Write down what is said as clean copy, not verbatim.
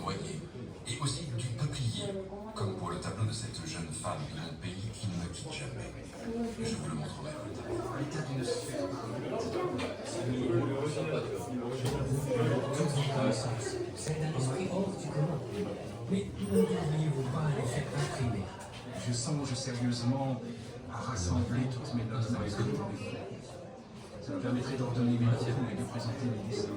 noyer, et aussi du peuplier, comme pour le tableau de cette jeune femme de mon pays qui ne me quitte jamais. Je vous le montrerai plus tard. L'état d'une sphère. Toute reconnaissance, c'est d'un esprit hors du commun. Mais ne devriez-vous pas les faire imprimer? Je songe sérieusement à rassembler toutes mes notes dans les documents. Ça me permettrait d'ordonner mes propos et de présenter mes dessins.